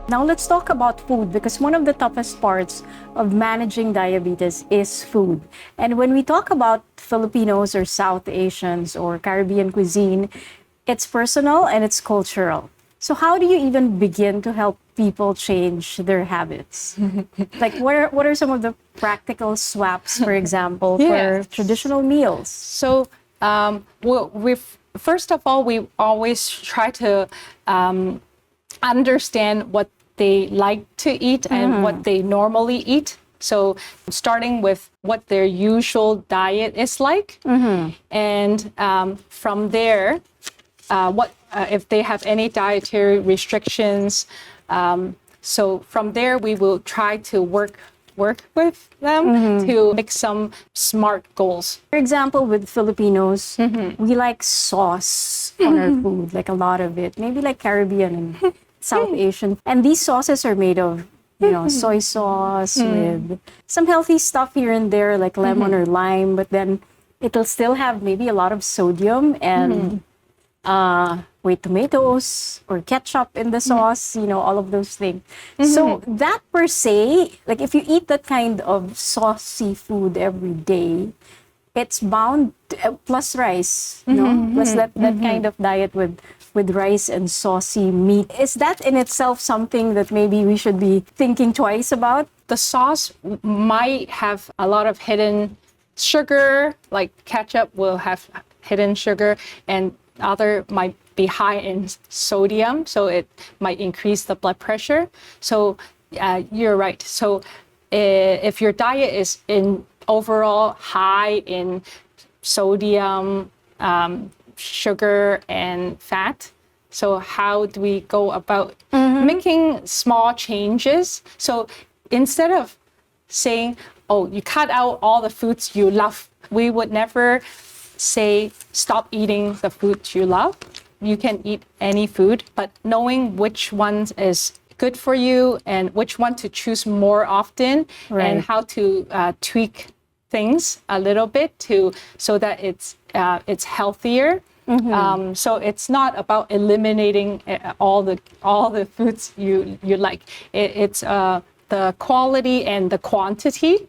Now let's talk about food, because one of the toughest parts of managing diabetes is food. And when we talk about Filipinos or South Asians or Caribbean cuisine, it's personal and it's cultural. So how do you even begin to help people change their habits? Like what are some of the practical swaps, for example, for traditional meals? So first of all, we always try to understand what they like to eat and what they normally eat. So starting with what their usual diet is like, and from there, if they have any dietary restrictions. So from there, we will try to work with them to make some smart goals. For example, with Filipinos, we like sauce on our food, like a lot of it. Maybe like Caribbean and South Asian. And these sauces are made of, soy sauce with some healthy stuff here and there, like lemon or lime, but then it'll still have maybe a lot of sodium and tomatoes or ketchup in the sauce, all of those things. So that per se, like if you eat that kind of saucy food every day, it's bound to, plus rice, plus that kind of diet with rice and saucy meat. Is that in itself something that maybe we should be thinking twice about? The sauce might have a lot of hidden sugar, like ketchup will have hidden sugar, and other might be high in sodium, so it might increase the blood pressure. So you're right. So if your diet is in overall high in sodium, sugar, and fat, so how do we go about making small changes? So instead of saying, oh, you cut out all the foods you love, we would never say stop eating the food you love. You can eat any food, but knowing which one is good for you and which one to choose more often, and how to tweak things a little bit so that it's healthier. So it's not about eliminating all the foods you like. It's the quality and the quantity.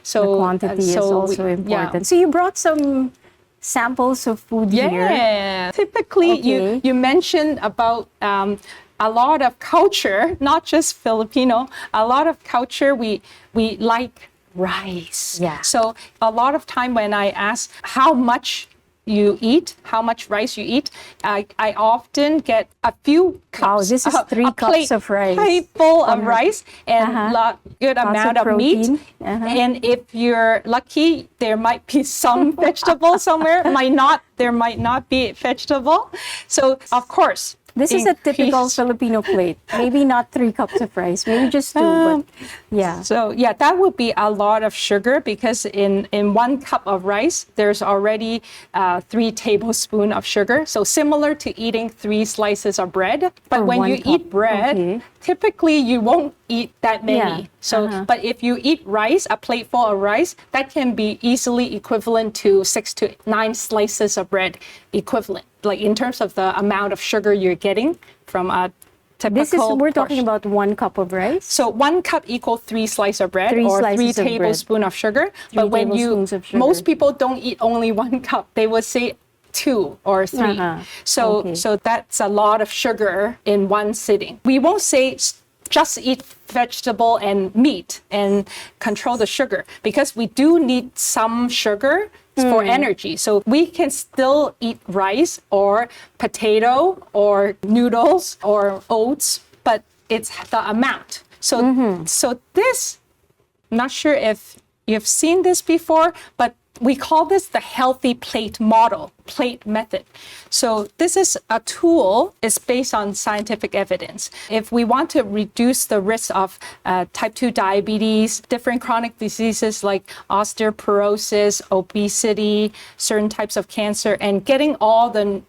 So the quantity is also important. So you brought some samples of food here. Yeah, typically you mentioned about a lot of culture, not just Filipino, a lot of culture we like rice. Yeah. So a lot of time when I ask how much you eat, how much rice you eat, I often get a few cups. Wow, this is 3 cups of rice. Plate full of rice and good amount of meat. And if you're lucky, there might be some vegetable somewhere. There might not be vegetable. So of course, this is a typical Filipino plate. Maybe not 3 cups of rice, maybe just 2, but yeah. So yeah, that would be a lot of sugar, because in 1 cup of rice, there's already 3 tablespoons of sugar. So similar to eating 3 slices of bread. But when you eat bread, typically you won't eat that many. Yeah. So, but if you eat rice, a plate full of rice, that can be easily equivalent to 6 to 9 slices of bread equivalent. Like in terms of the amount of sugar you're getting from a typical we're talking about 1 cup of rice? So 1 cup equals 3 slices of bread or 3 tablespoons of sugar. But when most people don't eat only 1 cup, they would say 2 or 3. So that's a lot of sugar in one sitting. We won't say just eat vegetable and meat and control the sugar, because we do need some sugar for energy. So we can still eat rice or potato or noodles or oats, but it's the amount. So so this, I'm not sure if you've seen this before, but we call this the healthy plate model, plate method. So this is a tool, it's based on scientific evidence. If we want to reduce the risk of type 2 diabetes, different chronic diseases like osteoporosis, obesity, certain types of cancer, and getting all the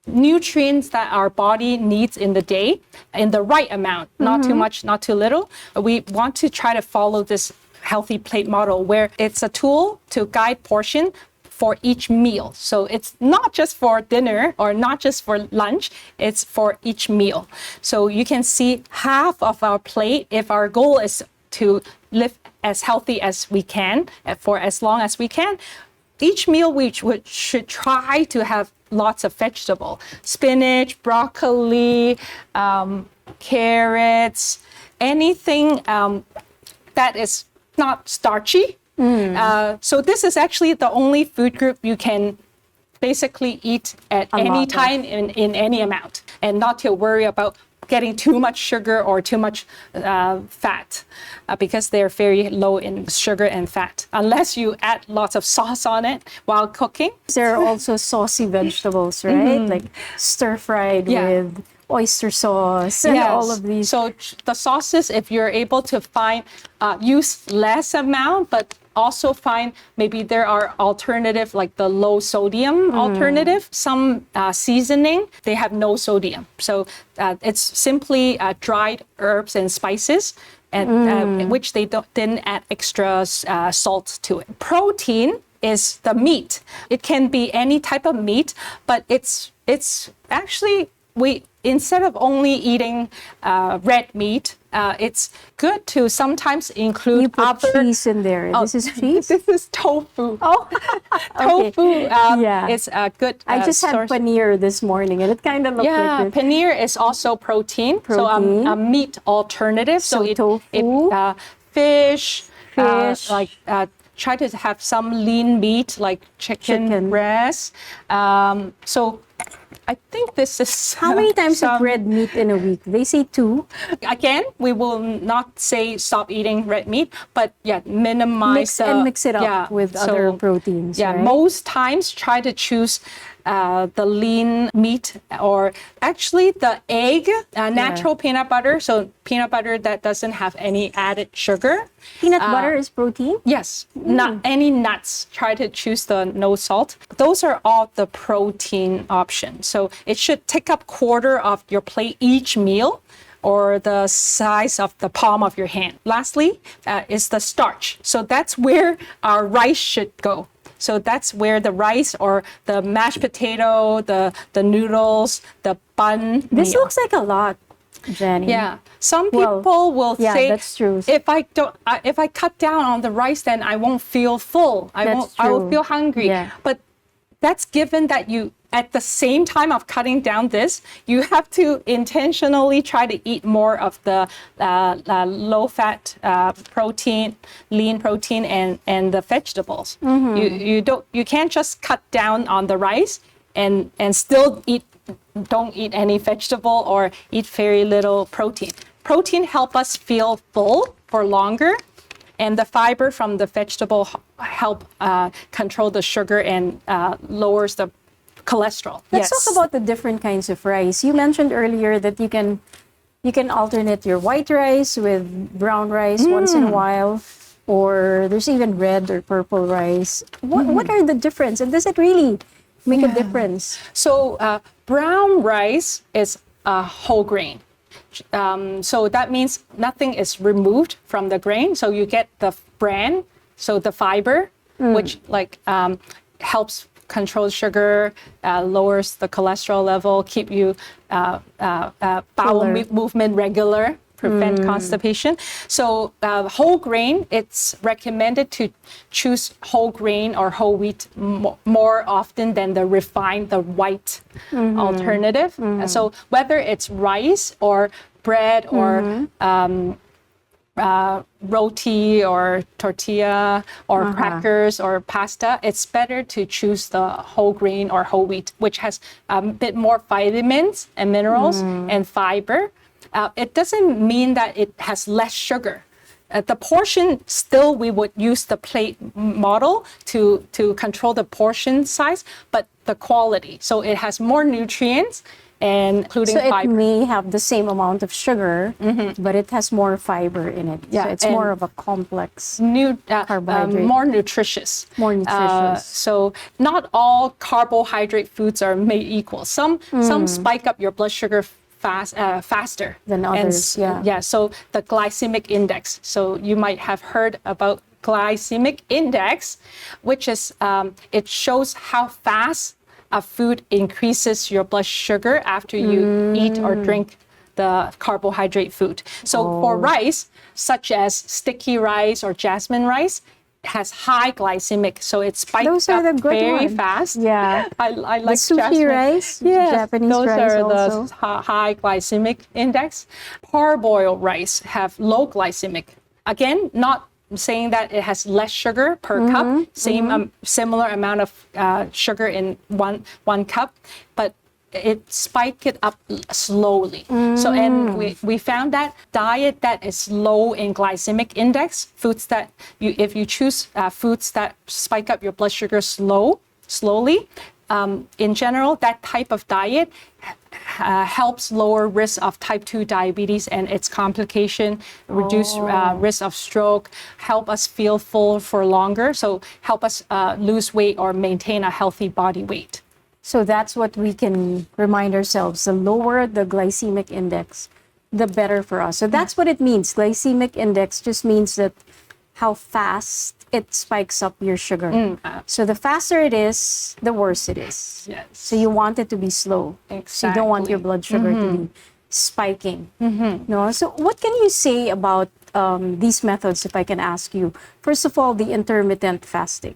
nutrients that our body needs in the day in the right amount, not too much, not too little, we want to try to follow this healthy plate model, where it's a tool to guide portion for each meal. So it's not just for dinner or not just for lunch, it's for each meal. So you can see half of our plate, if our goal is to live as healthy as we can for as long as we can, each meal we should try to have lots of vegetable, spinach, broccoli, carrots, anything that is not starchy. So this is actually the only food group you can basically eat at any time in any amount, and not to worry about getting too much sugar or too much fat, because they're very low in sugar and fat, unless you add lots of sauce on it while cooking. There are also saucy vegetables, right? Like stir-fried with oyster sauce and all of these. So the sauces, if you're able to find, use less amount, but also find maybe there are alternative, like the low sodium alternative. Some seasoning, they have no sodium. So it's simply dried herbs and spices, and which they didn't add extra salt to it. Protein is the meat. It can be any type of meat, but it's actually, instead of only eating red meat, it's good to sometimes include you put other cheese in there. This is cheese? This is tofu. Oh, Tofu is a good I just had source. paneer this morning, and it kind of looked like it. Paneer is also protein. So a meat alternative. So tofu, fish. Try to have some lean meat like chicken breast. So I think this is... How many times of red meat in a week? They say 2. Again, we will not say stop eating red meat, but minimize mix it up with other proteins. Yeah, right? most times try to choose the lean meat, or actually the egg, natural peanut butter. So peanut butter that doesn't have any added sugar. Peanut butter is protein? Yes, not any nuts. Try to choose the no salt. Those are all the protein options. So it should take up quarter of your plate each meal, or the size of the palm of your hand. Lastly, is the starch. So that's where our rice should go. So that's where the rice or the mashed potato, the noodles, the bun. This looks like a lot, Janny. Yeah. Some people will say, that's true. if I cut down on the rice, then I won't feel full. I will feel hungry. Yeah. But that's given that you, at the same time of cutting down this, you have to intentionally try to eat more of the low-fat protein, lean protein, and the vegetables. You can't just cut down on the rice and still don't eat any vegetable or eat very little protein. Protein help us feel full for longer, and the fiber from the vegetable help control the sugar and lowers the cholesterol. Let's talk about the different kinds of rice. You mentioned earlier that you can alternate your white rice with brown rice once in a while, or there's even red or purple rice. What are the difference, and does it really make a difference? So brown rice is a whole grain. So that means nothing is removed from the grain. So you get the bran, so the fiber, which helps control sugar, lowers the cholesterol level, keep you bowel movement regular, prevent constipation. So whole grain, it's recommended to choose whole grain or whole wheat more often than the refined, the white alternative. So whether it's rice or bread or roti or tortilla or crackers or pasta, it's better to choose the whole grain or whole wheat, which has a bit more vitamins and minerals and fiber. It doesn't mean that it has less sugar. The portion, still we would use the plate model to control the portion size, but the quality. So it has more nutrients, and including fiber. So it may have the same amount of sugar, but it has more fiber in it. Yeah, so it's more of a complex carbohydrate. More nutritious. More nutritious. So not all carbohydrate foods are made equal. Some spike up your blood sugar faster than others. So the glycemic index. So you might have heard about labelsGlycemic index, which is it shows how fast a food increases your blood sugar after you eat or drink the carbohydrate food. So for rice, such as sticky rice or jasmine rice, has high glycemic, so it spikes Those are up the good very ones. fast. Yeah. I like The sushi jasmine. rice, Yes, Japanese those rice are also. the high glycemic index. Parboiled rice have low glycemic. Again, not saying that it has less sugar per cup, similar amount of sugar in one cup, but it spike it up slowly. So, and we found that diet that is low in glycemic index, foods that if you choose foods that spike up your blood sugar slowly, in general, that type of diet helps lower risk of type 2 diabetes and its complication, reduce risk of stroke, help us feel full for longer, so help us lose weight or maintain a healthy body weight. So that's what we can remind ourselves. The lower the glycemic index, the better for us. So that's what it means. Glycemic index just means that how fast it spikes up your sugar. So the faster it is, the worse it is. Yes. So you want it to be slow. So you don't want your blood sugar to be spiking. No. So what can you say about these methods, if I can ask you? First of all, the intermittent fasting.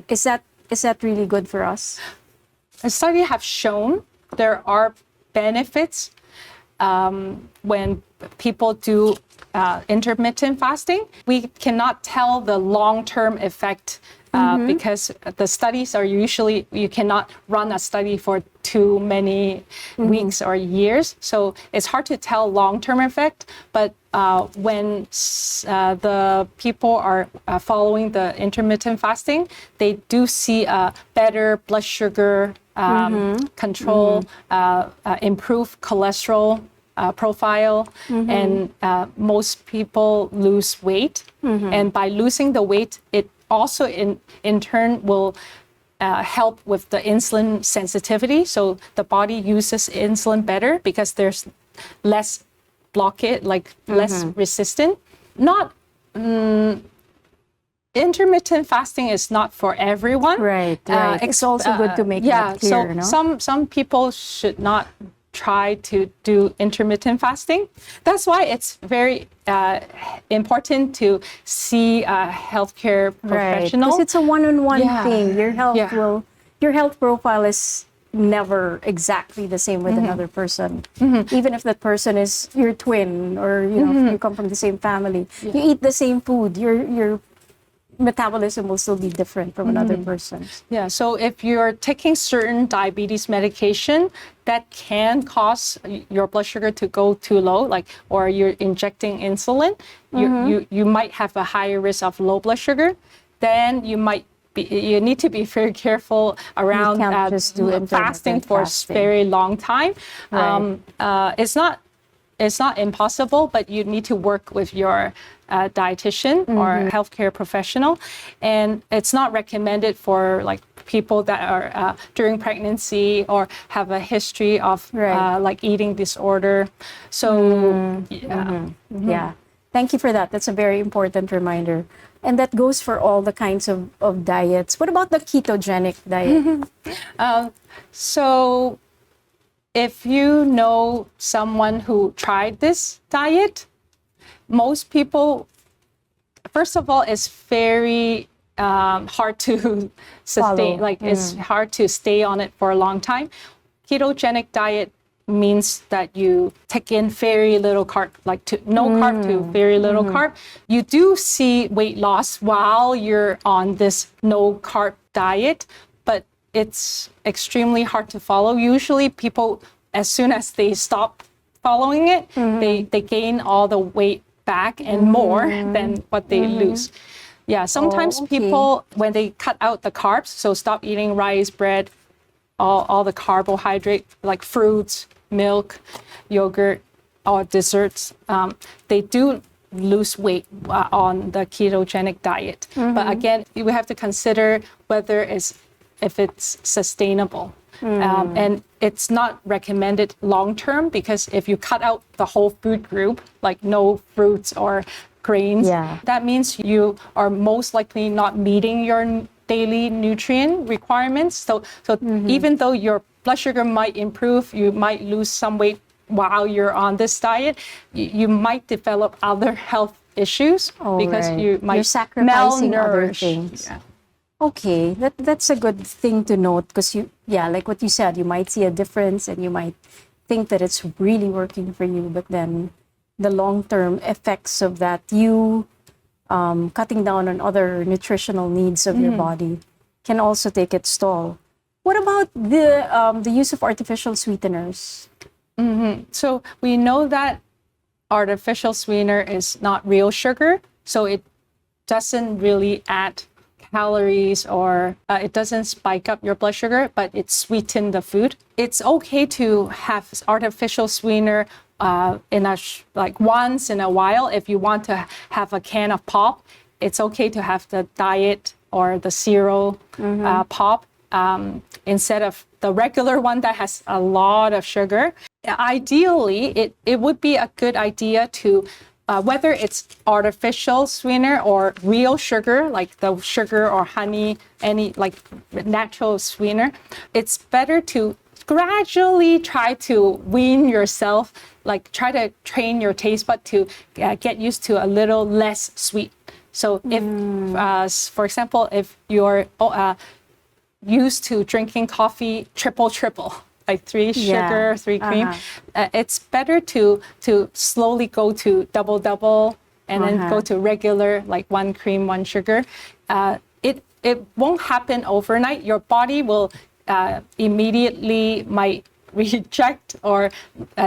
Is that really good for us? A study have shown there are benefits when people do intermittent fasting. We cannot tell the long-term effect because the studies are usually, you cannot run a study for too many weeks or years. So it's hard to tell long-term effect, but when the people are following the intermittent fasting, they do see a better blood sugar control, improve cholesterol profile, and most people lose weight. And by losing the weight, it also in turn will help with the insulin sensitivity. So the body uses insulin better because there's less blockade, like less resistant. Not intermittent fasting is not for everyone. Right. It's also good to make that clear. So some people should not try to do intermittent fasting. That's why it's very important to see a healthcare professional. Because it's a one-on-one thing. Your health profile is never exactly the same with another person. Even if that person is your twin or you come from the same family, you eat the same food, your metabolism will still be different from another person's. Yeah, so if you're taking certain diabetes medication that can cause your blood sugar to go too low, or you're injecting insulin, you might have a higher risk of low blood sugar, then you need to be very careful around fasting for a very long time. It's not impossible, but you need to work with your dietitian or healthcare professional, and it's not recommended for people that are during pregnancy or have a history of eating disorder. So yeah, thank you for that. That's a very important reminder, and that goes for all the kinds of diets. What about the ketogenic diet? So if you know someone who tried this diet, most people, first of all, it's very hard to sustain. It's hard to stay on it for a long time. Ketogenic diet means that you take in very little carb, no carb to very little carb. You do see weight loss while you're on this no carb diet, but it's extremely hard to follow. Usually people, as soon as they stop following it, they gain all the weight back and more than what they lose. Yeah, sometimes people, when they cut out the carbs, so stop eating rice, bread, all the carbohydrate, like fruits, milk, yogurt, or desserts, they do lose weight on the ketogenic diet. But again, we have to consider whether if it's sustainable. And it's not recommended long term, because if you cut out the whole food group, like no fruits or grains. Yeah. That means you are most likely not meeting your daily nutrient requirements. So even though your blood sugar might improve, you might lose some weight while you're on this diet, you might develop other health issues because right. you might You're sacrificing other malnourish. things. Yeah. Okay, that's a good thing to note because like what you said, you might see a difference and you might think that it's really working for you, but then the long-term effects of that, you cutting down on other nutritional needs of your body, can also take its toll. What about the use of artificial sweeteners? So we know that artificial sweetener is not real sugar, so it doesn't really add calories or it doesn't spike up your blood sugar, but it sweetens the food. It's okay to have artificial sweetener like once in a while. If you want to have a can of pop, it's okay to have the diet or the zero pop instead of the regular one that has a lot of sugar. Ideally, it would be a good idea to whether it's artificial sweetener or real sugar, like the sugar or honey, any like natural sweetener, it's better to gradually try to wean yourself, like try to train your taste bud to get used to a little less sweet. So if, for example, if you're used to drinking coffee triple, like 3 sugar, 3 cream, it's better to slowly go to double, and then go to regular, like 1 cream, 1 sugar. It won't happen overnight. Your body will immediately might reject or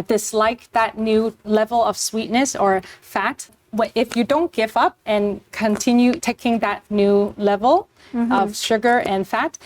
dislike that new level of sweetness or fat. If you don't give up and continue taking that new level of sugar and fat,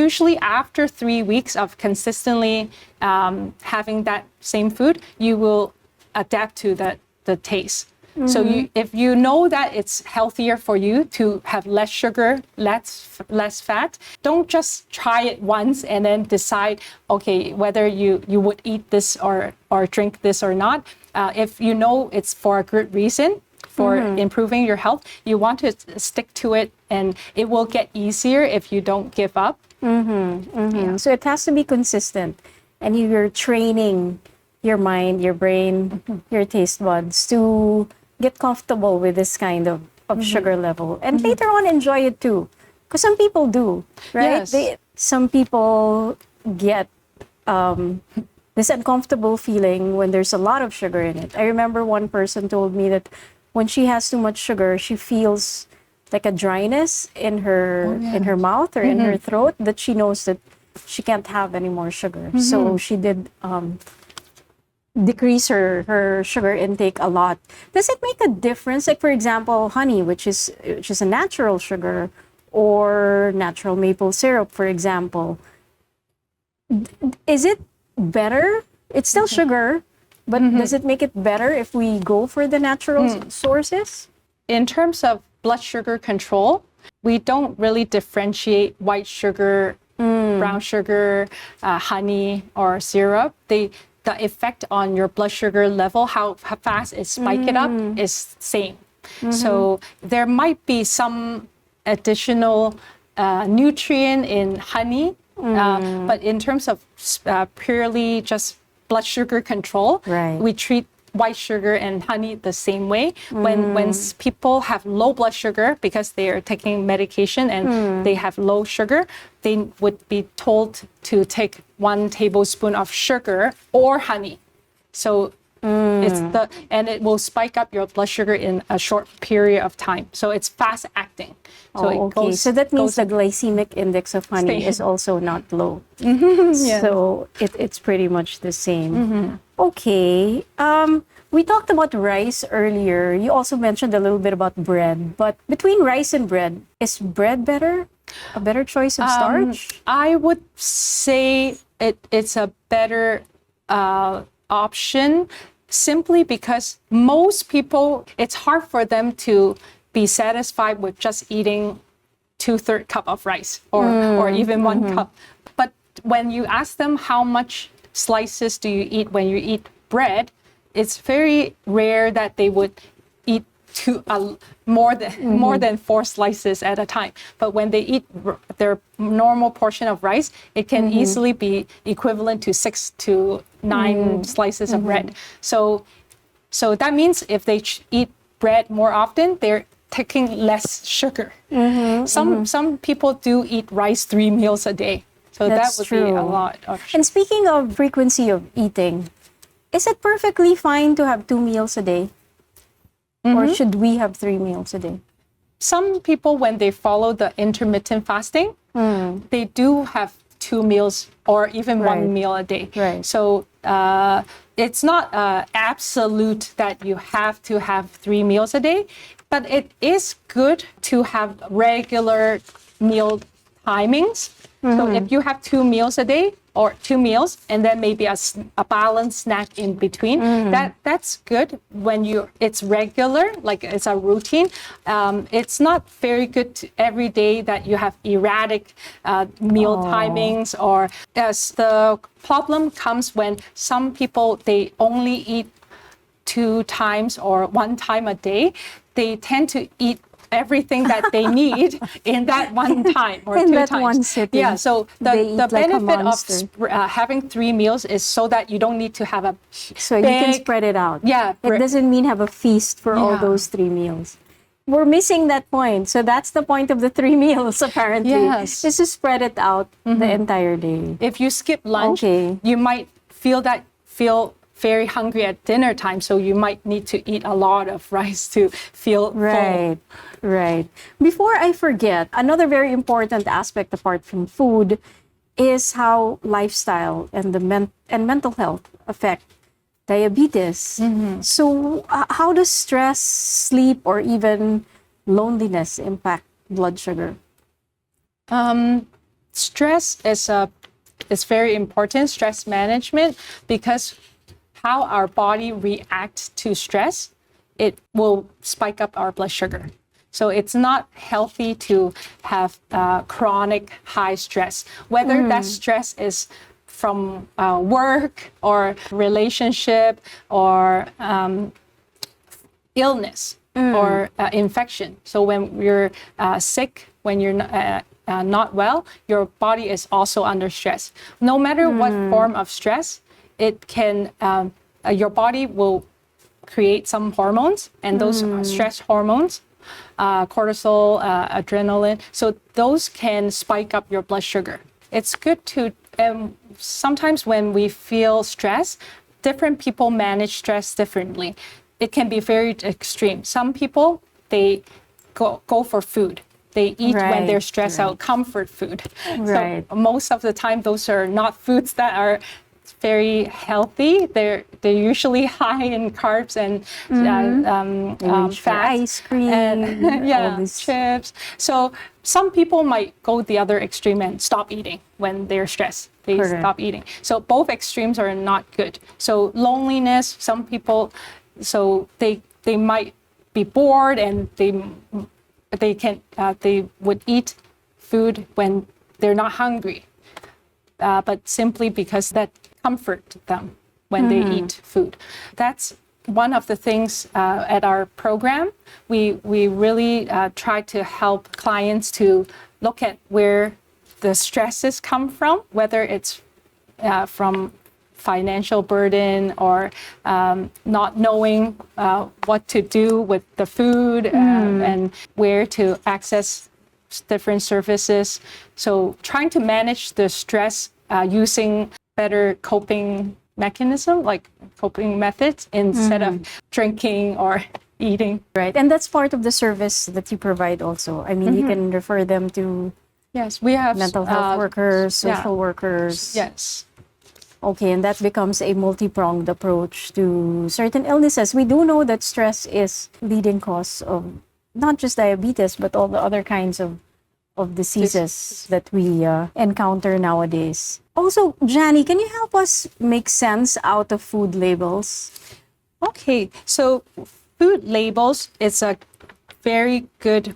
usually after 3 weeks of consistently having that same food, you will adapt to the taste. So if you know that it's healthier for you to have less sugar, less fat, don't just try it once and then decide, okay, whether you would eat this or drink this or not. If you know it's for a good reason, for improving your health, you want to stick to it, and it will get easier if you don't give up. Yeah. So it has to be consistent, and you're training your mind, your brain, your taste buds to get comfortable with this kind of sugar level, and later on enjoy it too, because some people do, right? Yes. Some people get this uncomfortable feeling when there's a lot of sugar in it. I remember one person told me that when she has too much sugar, she feels like a dryness in her mouth or in her throat, that she knows that she can't have any more sugar. So she did decrease her sugar intake a lot. Does it make a difference? Like, for example, honey, which is a natural sugar, or natural maple syrup, for example. Is it better? It's still sugar, but does it make it better if we go for the natural sources? In terms of blood sugar control, we don't really differentiate white sugar, brown sugar, honey, or syrup. The effect on your blood sugar level, how fast it spike it up, is same. So there might be some additional nutrient in honey, but in terms of purely just blood sugar control, we treat white sugar and honey the same way. When people have low blood sugar because they are taking medication and they have low sugar, they would be told to take 1 tablespoon of sugar or honey. So and it will spike up your blood sugar in a short period of time. So it's fast acting. So so that means the glycemic index of honey is also not low. So it's pretty much the same. Okay. We talked about rice earlier. You also mentioned a little bit about bread. But between rice and bread, is bread better? A better choice of starch? I would say it's a better option, simply because most people, it's hard for them to be satisfied with just eating 2/3 cup of rice or even 1 cup. But when you ask them how much slices do you eat when you eat bread, it's very rare that they would eat more than 4 slices at a time. But when they eat their normal portion of rice, it can easily be equivalent to 6 to 9 slices of bread. So that means if they eat bread more often, they're taking less sugar. Some people do eat rice 3 meals a day. So That's that would true. be a lot of sugar. And speaking of frequency of eating, is it perfectly fine to have 2 meals a day? Or should we have 3 meals a day? Some people, when they follow the intermittent fasting, they do have 2 meals or even 1 meal a day. Right. So it's not absolute that you have to have 3 meals a day, but it is good to have regular meal timings. So if you have 2 meals a day or 2 meals and then maybe a balanced snack in between, that's good when it's regular, like it's a routine. It's not very good every day that you have erratic meal timings, or as the problem comes when some people, they only eat 2 times or 1 time a day. They tend to eat everything that they need in that 1 time or In 2 that times. one sitting. Yeah, so They eat the like a benefit monster. of having 3 meals is so that you don't need to have a So you can spread it out. Yeah, It doesn't mean have a feast for all Yeah. those 3 meals. We're missing that point. So that's the point of the 3 meals, apparently. Yes. Is to spread it out the entire day. If you skip lunch, Okay. you might feel very hungry at dinner time, so you might need to eat a lot of rice to feel full. Right. Before I forget, another very important aspect apart from food is how lifestyle and mental health affect diabetes. So how does stress, sleep, or even loneliness impact blood sugar? Stress is very important, stress management, because how our body reacts to stress, it will spike up our blood sugar. So it's not healthy to have chronic high stress, whether that stress is from work or relationship or illness or infection. So when you're sick, when you're not well, your body is also under stress. No matter what form of stress, it can, your body will create some hormones, and those stress hormones, cortisol, adrenaline, so those can spike up your blood sugar. It's good to, sometimes when we feel stress, different people manage stress differently. It can be very extreme. Some people, they go for food. They eat when they're stressed out, comfort food. So most of the time, those are not foods that are very healthy. They're usually high in carbs and fat, ice cream, and chips. So some people might go the other extreme and stop eating when they're stressed. They stop eating. So both extremes are not good. So loneliness, some people, so they might be bored and they would eat food when they're not hungry, but simply because that comfort them when they eat food. That's one of the things at our program. We really try to help clients to look at where the stresses come from, whether it's from financial burden or not knowing what to do with the food and where to access different services. So trying to manage the stress using better coping mechanism, like coping methods, instead of drinking or eating. Right, and that's part of the service that you provide also. I mean, you can refer them to We have mental health workers, social workers. Yes. Okay, and that becomes a multi-pronged approach to certain illnesses. We do know that stress is leading cause of not just diabetes, but all the other kinds of diseases that we encounter nowadays. Also, Janny, can you help us make sense out of food labels? Okay, so food labels is a very good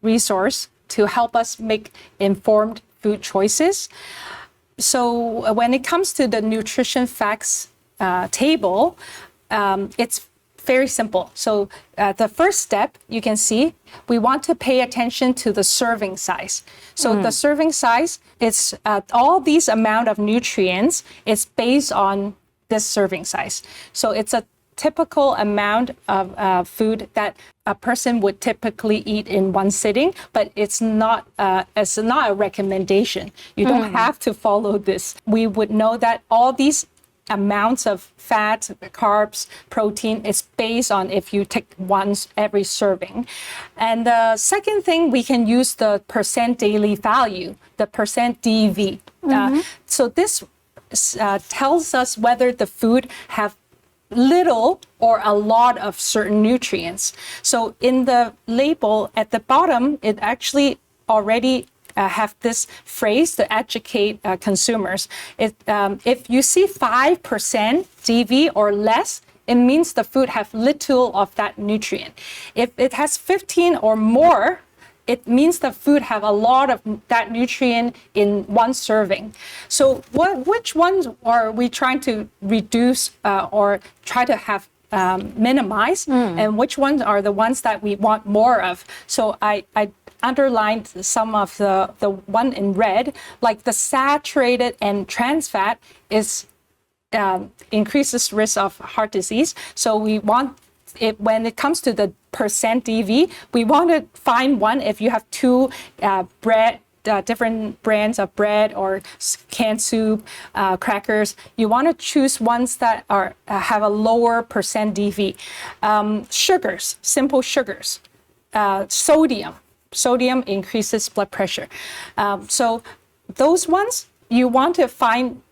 resource to help us make informed food choices. So when it comes to the nutrition facts table, it's very simple. So the first step, you can see, we want to pay attention to the serving size. So the serving size, it's all these amount of nutrients is based on this serving size. So it's a typical amount of food that a person would typically eat in one sitting, but it's not a recommendation. You don't have to follow this. We would know that all these amounts of fat, carbs, protein is based on if you take once every serving. And the second thing, we can use the percent daily value, the percent DV. So this tells us whether the food have little or a lot of certain nutrients. So in the label at the bottom, it actually already have this phrase to educate consumers. If you see 5% DV or less, it means the food have little of that nutrient. If it has 15 or more, it means the food have a lot of that nutrient in one serving. So which ones are we trying to reduce or try to have minimize, and which ones are the ones that we want more of? So I underlined some of the one in red, like the saturated and trans fat is increases risk of heart disease. So we want it, when it comes to the percent DV, we want to find one if you have two different brands of bread or canned soup, crackers. You want to choose ones that are have a lower percent DV. Sugars, simple sugars, sodium. Sodium increases blood pressure. So those ones you want to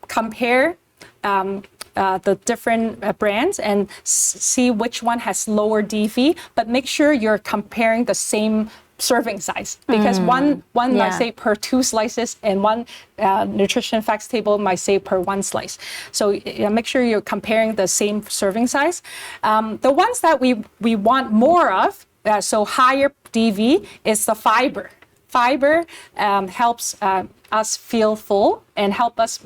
compare the different brands and see which one has lower DV, but make sure you're comparing the same serving size, because one might say per 2 slices and one nutrition facts table might say per 1 slice. So make sure you're comparing the same serving size. The ones that we want more of, so higher DV, is the fiber. Fiber helps us feel full and help us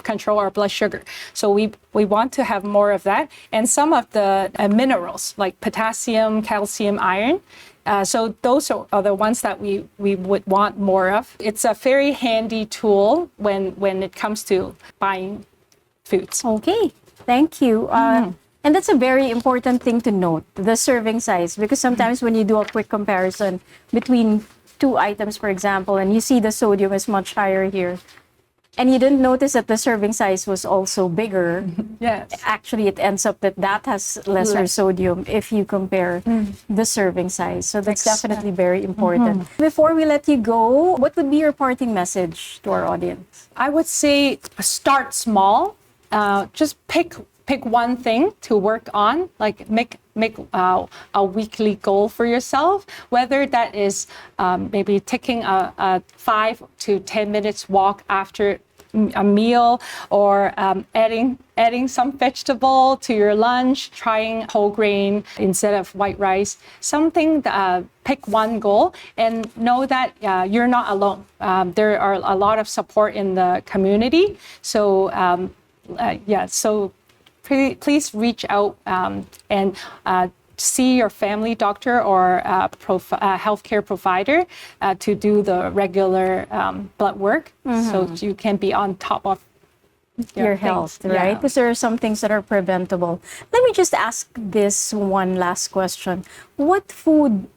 control our blood sugar. So we want to have more of that. And some of the minerals like potassium, calcium, iron. So those are the ones that we would want more of. It's a very handy tool when it comes to buying foods. Okay, thank you. And that's a very important thing to note, the serving size, because sometimes when you do a quick comparison between 2 items, for example, and you see the sodium is much higher here, and you didn't notice that the serving size was also bigger. Yes. Actually, it ends up that has lesser sodium if you compare the serving size. So that's definitely very important. Before we let you go, what would be your parting message to our audience? I would say start small. Just pick one thing to work on, like make a weekly goal for yourself, whether that is maybe taking a 5 to 10 minutes walk after a meal, or adding some vegetable to your lunch, trying whole grain instead of white rice. Something, pick one goal and know that you're not alone. There are a lot of support in the community. So please reach out and see your family doctor or healthcare provider to do the regular blood work, so you can be on top of your health, right? Because there are some things that are preventable. Let me just ask this one last question. What food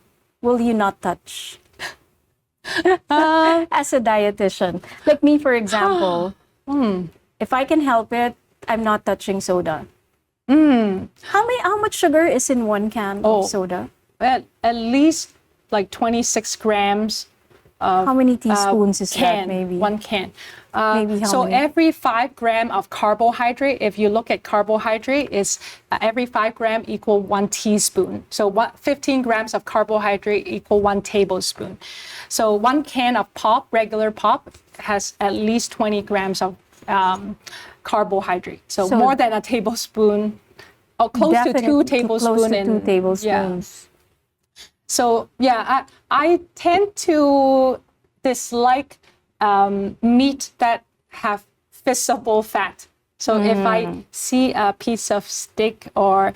will you not touch as a dietitian? Like me, for example, if I can help it, I'm not touching soda. How much sugar is in 1 can of soda? At least like 26 grams. How many teaspoons is that, maybe? 1 can. Maybe how many? Every 5 gram of carbohydrate, if you look at carbohydrate, is every 5 gram equal 1 teaspoon. So 15 grams of carbohydrate equal 1 tablespoon. So 1 can of pop, regular pop, has at least 20 grams of carbohydrate. So more than a tablespoon, or close to 2 tablespoons. Close to 2 tablespoons. So I tend to dislike meat that have visible fat. So if I see a piece of steak or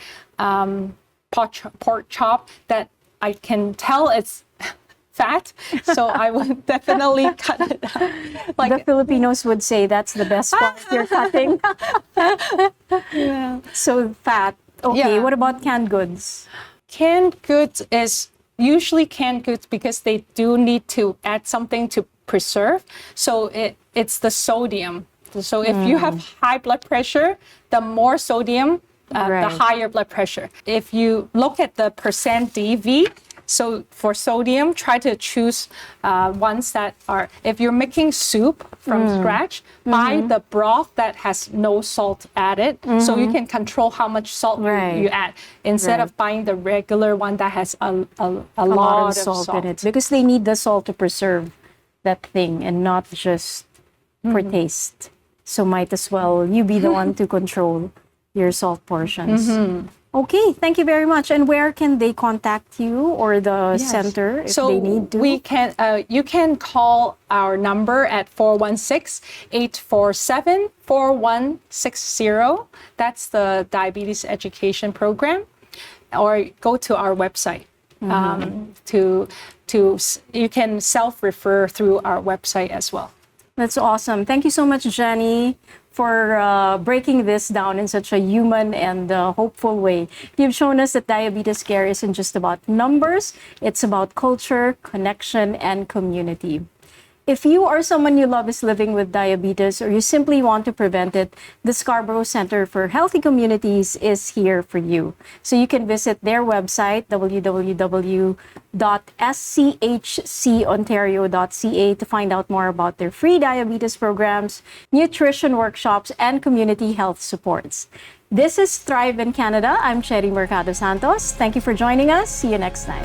pork chop that I can tell it's fat, so I would definitely cut it out. Like The Filipinos would say that's the best part you're cutting. yeah. So fat. Okay, Yeah. what about canned goods? Canned goods is usually canned goods because they do need to add something to preserve. So it's the sodium. So if you have high blood pressure, the more sodium, the Right. higher blood pressure. If you look at the percent DV, so for sodium, try to choose ones that are, if you're making soup from scratch, buy the broth that has no salt added, so you can control how much salt Right. you add, instead Right. of buying the regular one that has a A lot lot of of salt in it, because they need the salt to preserve that thing and not just for taste. So might as well you be the one to control your salt portions. Okay, thank you very much. And where can they contact you or the Yes. center if So they need to? we can, you can call our number at 416-847-4160. That's the diabetes education program. Or go to our website. You can self-refer through our website as well. That's awesome. Thank you so much, Janny, for breaking this down in such a human and hopeful way. You've shown us that diabetes care isn't just about numbers, it's about culture, connection, and community. If you or someone you love is living with diabetes, or you simply want to prevent it, the Scarborough Center for Healthy Communities is here for you. So you can visit their website, www.schcontario.ca, to find out more about their free diabetes programs, nutrition workshops, and community health supports. This is Thrive in Canada. I'm Cherie Mercado-Santos. Thank you for joining us. See you next time.